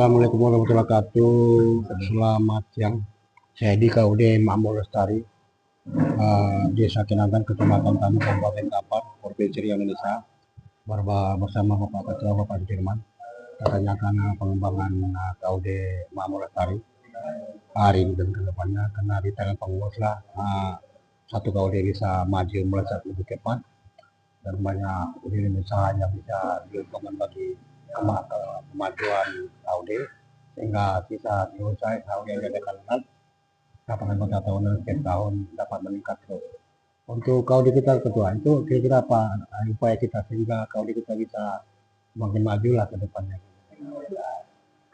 Assalamualaikum warahmatullahi wabarakatuh. Selamat siang. Saya di KUD Makmur Lestari, Desa Kenangan, Kecamatan Tanu, Kabupaten Kampar, Provinsi Riau, Indonesia. Bersama Bapak Ketua Bapak Firman, katanya karena pengembangan KUD Makmur Lestari hari ini dan kedepannya, karena di tangan pengurus lah satu KUD bisa maju melesat lebih cepat dan banyak unit usaha yang bisa diuntungkan bagi kemajuan KUD, sehingga bisa diusaha KUD yang diadakan dapat anggota tahunan setiap tahun dapat meningkat terus. Untuk KUD kita ketua itu kira-kira apa upaya kita sehingga KUD kita bisa makin maju lah ke depannya.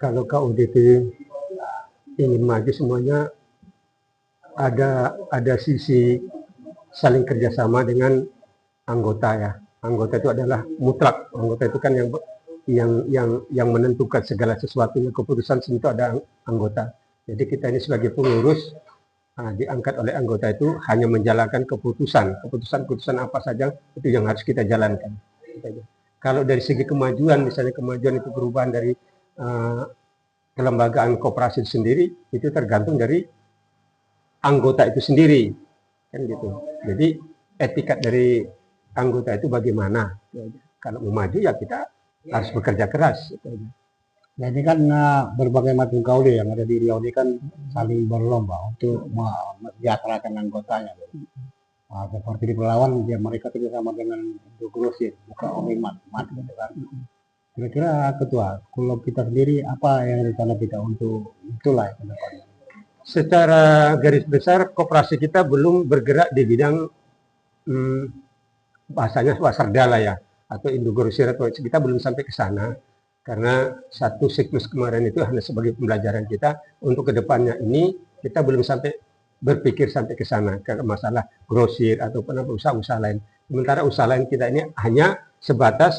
Kalau KUD itu ingin maju semuanya ada sisi saling kerjasama dengan anggota ya. Anggota itu adalah mutlak. Anggota itu kan yang menentukan segala sesuatunya, keputusan itu ada anggota. Jadi kita ini sebagai pengurus diangkat oleh anggota itu hanya menjalankan keputusan apa saja itu yang harus kita jalankan. Kalau dari segi kemajuan, misalnya kemajuan itu perubahan dari kelembagaan koperasi itu sendiri, itu tergantung dari anggota itu sendiri, kan gitu. Jadi etikat dari anggota itu bagaimana? Kalau mau maju ya kita harus bekerja keras. Nah, ini kan berbagai macam KUD yang ada di Riau ini kan saling berlomba untuk mensejahterakan anggotanya. Seperti di Pelawan, mereka kerjasama dengan Grosir, bukan Omimat, gitu kan. Kira-kira ketua, kalau kita sendiri apa yang rencana kita untuk itulah ke depannya? Secara garis besar koperasi kita belum bergerak di bidang bahasanya wasardala ya, atau Indogrosir, atau kita belum sampai ke sana. Karena satu siklus kemarin itu hanya sebagai pembelajaran kita, untuk kedepannya ini kita belum sampai berpikir sampai ke sana, ke masalah grosir ataupun usaha-usaha lain. Sementara usaha lain kita ini hanya sebatas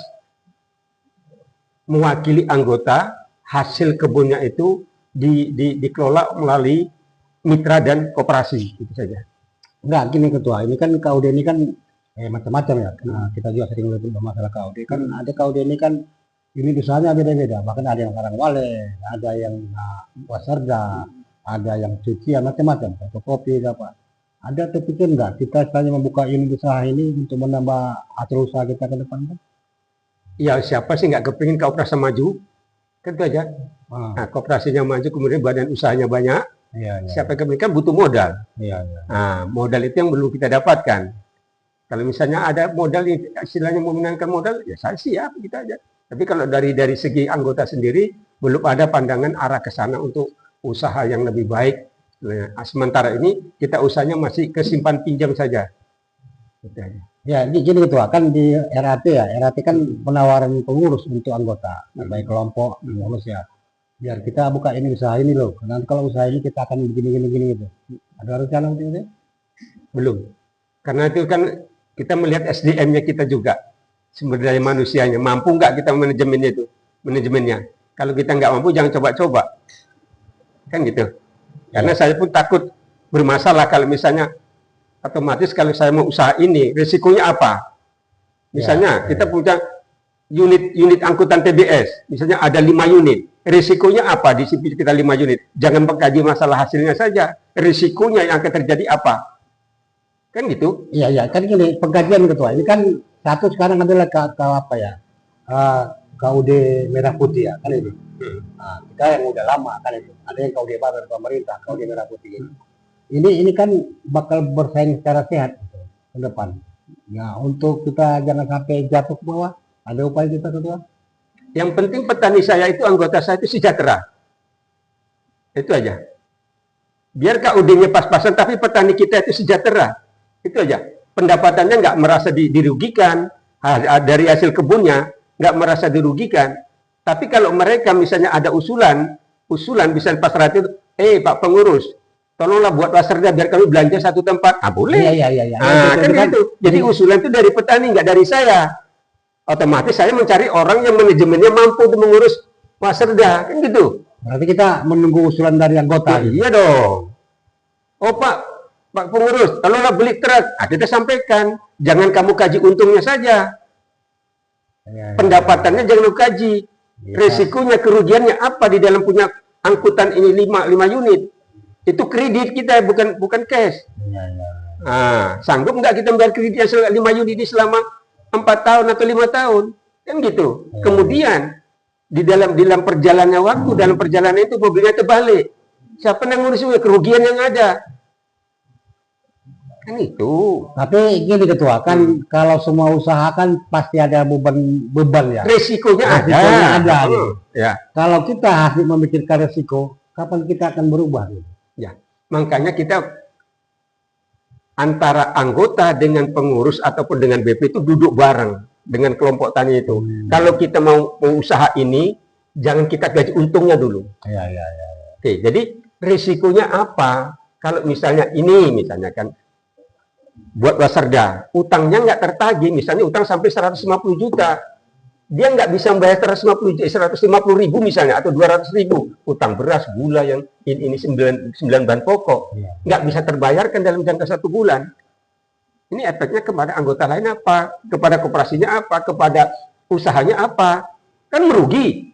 mewakili anggota, hasil kebunnya itu dikelola melalui mitra dan koperasi, itu saja. Enggak, gini ketua, ini kan KUD ini kan macam-macam ya. Kita juga sering melihat masalah KUD, kan ada KUD ini kan ini usahanya beda-beda, bahkan ada yang sarang wale, ada yang wasarda, ada yang cucian, macam-macam, fotokopi apa. Ada terpikir enggak kita hanya membuka unit usaha ini untuk menambah atur usaha kita ke depan kan? Ya siapa sih nggak kepingin koperasi maju? Kan itu aja. Nah, koperasinya maju, kemudian badan usahanya banyak. Iya. Siapa yang kepingin kan butuh modal. Iya. Nah, modal itu yang belum kita dapatkan. Kalau misalnya ada modal, istilahnya memenangkan modal, ya saya siap, kita aja. Tapi kalau dari segi anggota sendiri, belum ada pandangan arah ke sana untuk usaha yang lebih baik. Nah, sementara ini kita usahanya masih kesimpan pinjam saja. Gitu aja. Ya, gini ketua, kan di RAT ya, RAT kan penawaran pengurus untuk anggota, baik kelompok, pengurus ya. Biar kita buka ini usaha ini loh, karena kalau usaha ini kita akan begini gitu. Ada rencana untuk itu? Belum. Karena itu kan kita melihat SDM-nya kita juga. Sumber daya manusianya, mampu nggak kita manajemennya. Kalau kita nggak mampu, jangan coba-coba. Kan gitu. Karena saya pun takut bermasalah kalau misalnya, otomatis kalau saya mau usaha ini, risikonya apa? Misalnya kita punya unit angkutan TBS, misalnya ada 5 unit. Risikonya apa di sini kita 5 unit? Jangan mengkaji masalah hasilnya saja. Risikonya yang akan terjadi apa? Kan gitu? Iya, kan gini, pengkajian ketua. Ini kan satu sekarang adalah KUD Merah Putih ya, kan itu. Kita yang udah lama kan itu. Ada yang KUD baru dari pemerintah, KUD Merah Putih ini. Ini kan bakal bersaing secara sehat gitu, ke depan. Nah, untuk kita jangan sampai jatuh ke bawah, ada upaya kita ketua? Yang penting petani saya itu, anggota saya itu sejahtera. Itu aja. Biar KUD-nya pas-pasan, tapi petani kita itu sejahtera. Itu aja. Pendapatannya nggak merasa dirugikan, dari hasil kebunnya nggak merasa dirugikan. Tapi kalau mereka misalnya ada usulan bisa pas rakyat itu, Pak pengurus, tolonglah buat wasarda biar kami belanja satu tempat. Boleh. Iya. Kan gitu. Jadi usulan itu dari petani, nggak dari saya. Otomatis saya mencari orang yang manajemennya mampu untuk mengurus wasarda, kan gitu. Berarti kita menunggu usulan dari anggota. Iya dong. Oh Pak pengurus, tolonglah beli truk. Kita sampaikan, jangan kamu kaji untungnya saja. Pendapatannya jangan lu kaji. Resikonya, kerugiannya apa di dalam punya angkutan ini 5 unit? Itu kredit kita, bukan cash. Ya, ya. Sanggup nggak kita bayar kredit yang 5 unit ini selama 4 tahun atau 5 tahun? Kan gitu. Kemudian di dalam perjalanan waktu, dalam perjalanan itu mobilnya terbalik. Siapa yang ngurus kerugian yang ada? Kan itu. Tapi gini Ketua, kan kalau semua usaha kan pasti ada beban ya. Resikonya Resikonya ada, ada. gitu. Ya. Kalau kita harus memikirkan resiko, kapan kita akan berubah? Gitu? Ya, makanya kita antara anggota dengan pengurus ataupun dengan BP itu duduk bareng dengan kelompok tani itu. Kalau kita mau usaha ini, jangan kita gaji untungnya dulu. Ya. Oke, jadi risikonya apa? Kalau misalnya ini, misalnya kan, buat Wasarda, utangnya nggak tertagih, misalnya utang sampai 150 juta. Dia nggak bisa membayar 150 ribu misalnya, atau 200 ribu. Utang beras, gula yang ini 9 bahan pokok. Nggak bisa terbayarkan dalam jangka 1 bulan. Ini efeknya kepada anggota lain apa? Kepada koperasinya apa? Kepada usahanya apa? Kan merugi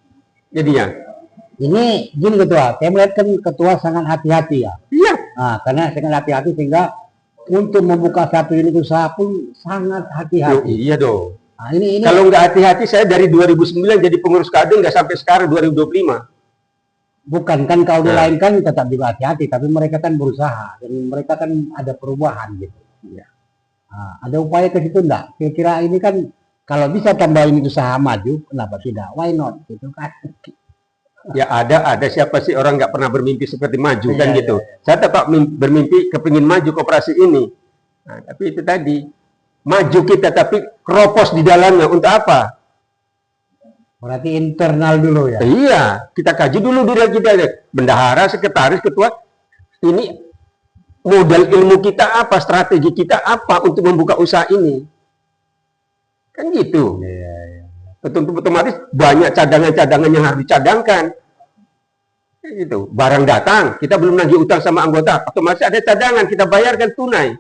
jadinya. Ini gini Ketua, saya melihat kan Ketua sangat hati-hati ya. Iya. Nah, karena sangat hati-hati sehingga untuk membuka satu unit usaha pun sangat hati-hati. Iya dong. Nah, ini Kalau nggak hati-hati, saya dari 2009 jadi pengurus KD nggak sampai sekarang 2025. bukan kan kalau lain kan tetap juga hati-hati, tapi mereka kan berusaha dan mereka kan ada perubahan gitu. Ya. Nah, ada upaya ke situ enggak? Kira-kira ini kan kalau bisa tambah unit usaha maju, kenapa tidak? Why not? Gitu kan. Ya ada siapa sih orang nggak pernah bermimpi seperti maju kan Iya, gitu. Saya tetap bermimpi kepingin maju koperasi ini. Nah, tapi itu tadi maju kita tapi keropos di dalamnya untuk apa? Berarti internal dulu ya. Iya, kita kaji dulu diri kita, bendahara, sekretaris, ketua. Ini modal ilmu kita apa, strategi kita apa untuk membuka usaha ini? Kan gitu. Iya. Otomatis banyak cadangan-cadangan yang harus dicadangkan. Gitu. Barang datang, kita belum nagih utang sama anggota, otomatis ada cadangan, kita bayarkan tunai.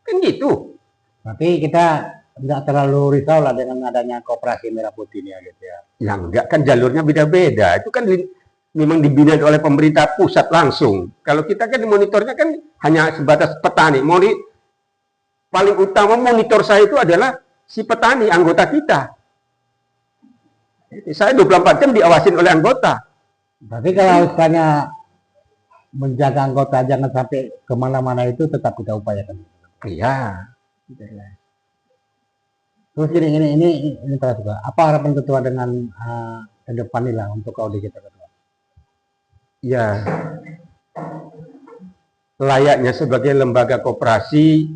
Kan gitu. Tapi kita nggak terlalu risau lah dengan adanya koperasi merah putih ini ya gitu ya. Ya enggak, kan jalurnya beda-beda. Itu kan memang dibina oleh pemerintah pusat langsung. Kalau kita kan monitornya kan hanya sebatas petani. Paling utama monitor saya itu adalah si petani, anggota kita. Saya 24 jam diawasin oleh anggota. Tapi kalau misalnya menjaga anggota jangan sampai kemana-mana itu tetap kita upayakan. Iya. Terus ini terus juga. Apa harapan ketua dengan ke depan ini lah untuk KOD kita ketua? Ya, layaknya sebagai lembaga koperasi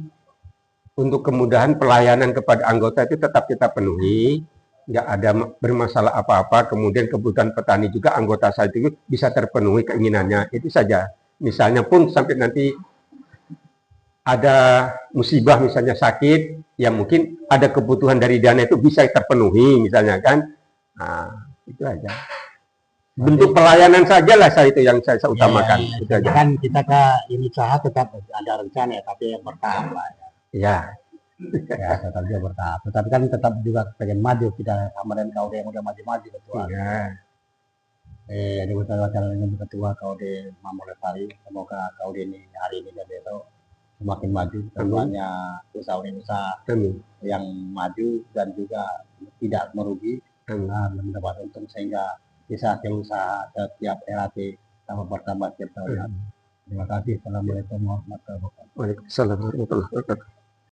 untuk kemudahan pelayanan kepada anggota itu tetap kita penuhi. Nggak ada bermasalah apa-apa, kemudian kebutuhan petani juga anggota saya itu bisa terpenuhi keinginannya, itu saja. Misalnya pun sampai nanti ada musibah misalnya sakit, ya mungkin ada kebutuhan dari dana itu bisa terpenuhi misalnya kan. Nah, itu aja. Bentuk pelayanan sajalah saya itu yang saya utamakan. Ya, itu aja. kan kita ke ini usaha tetap ada rencana ya, tapi yang bertahap lah ya. Ya. Ya, tetap dia bertahap. Tetapi kan tetap juga pengen maju kita sama dengan KOD yang udah maju-maju ketua. Ya. Ada wacana dengan ketua KOD Mamul Lestari. Semoga KOD ini hari ini dan besok semakin maju. Tentunya usaha-usaha yang maju dan juga tidak merugi. Mendapat untung sehingga bisa usaha setiap RAT tambah bertambah setiap tahun. Terima kasih. Assalamualaikum warahmatullahi wabarakatuh. Waalaikumsalam warahmatullahi wabarakatuh.